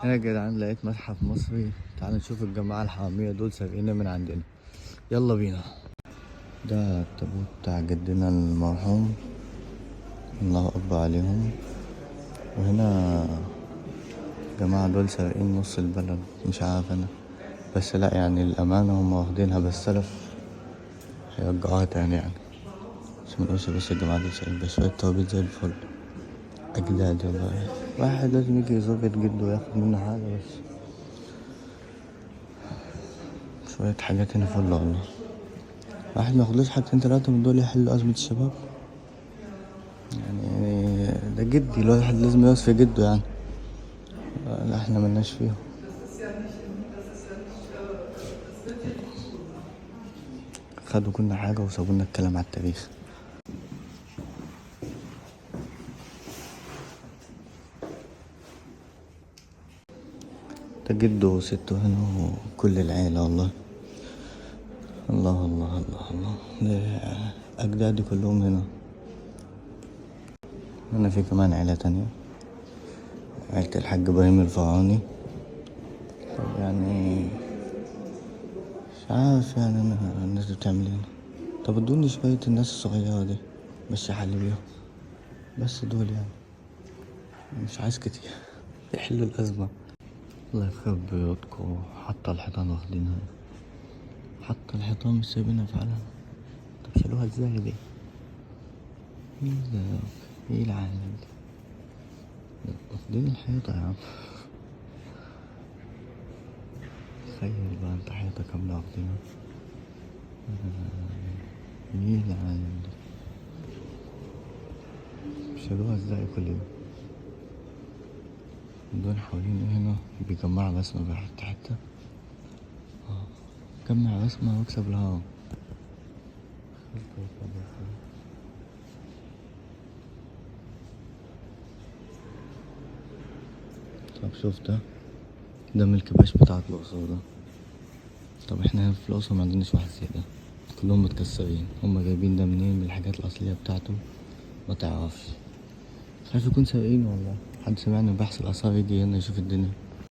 هنا يا جدعان لقيت متحف مصري. تعالوا نشوف الجماعة الحرامية دول سارقين من عندنا. يلا بينا. ده التابوت بتاع جدنا المرحوم، الله أكبر عليهم. وهنا الجماعة دول سارقين نص البلد، مش عارف أنا، بس لأ يعني الأمانة هم واخدينها، بس سلف هيرجعوها تاني يعني. بس منقولش بس الجماعة دول سارقين بس شوية توابيت زي الفل. أجداد والله، واحد لازم يجي يزور بيت جده وياخد منه حاجة، بس شوية حاجات هنا فل والله. واحد مياخدوش حاجتين تلاتة من دول يحلوا أزمة الشباب يعني. ده جدي، الواحد لازم يوصف في جده يعني. لا احنا ملناش فيهم. خدوا كل حاجة وسابولنا الكلام على التاريخ. ده جده وسته هنا وكل العيلة والله. الله الله الله الله، ده أجدادي كلهم هنا. هنا في كمان عيلة تانية، عيلة الحاج إبراهيم الفرعوني. طب يعني مش عارف يعني أنا الناس دي بتعمل ايه. طب ادوني شوية الناس الصغيرة دي مش حل بيهم، بس دول يعني مش عايز كتير يحلوا الأزمة. الله يخرب بيوتكم، حتى الحيطان واخدينها، حتى الحيطان مش سايبينها فعلا. طب شالوها ازاي دي؟ ايه ده؟ ايه العالم ده؟ واخدين الحيطة يا عم. تخيل بقى انت حيطة كاملة واخدينها. ايه العالم ده؟ شالوها ازاي كل ده؟ دول حوالين هنا بيجمعوا بسمة بقى حتة حتة. جمع بسمة واكسب الهوا. طب شوف ده من الكباش بتاعت الأقصر ده. طب احنا هنا في الأقصر معندناش واحد زي ده، كلهم متكسرين. هما جايبين ده منين؟ من الحاجات الأصلية بتاعته ما تعرفش. خايف يكون سارقين والله. حد سمعني بحث الآثار يجي هنا يشوف الدنيا.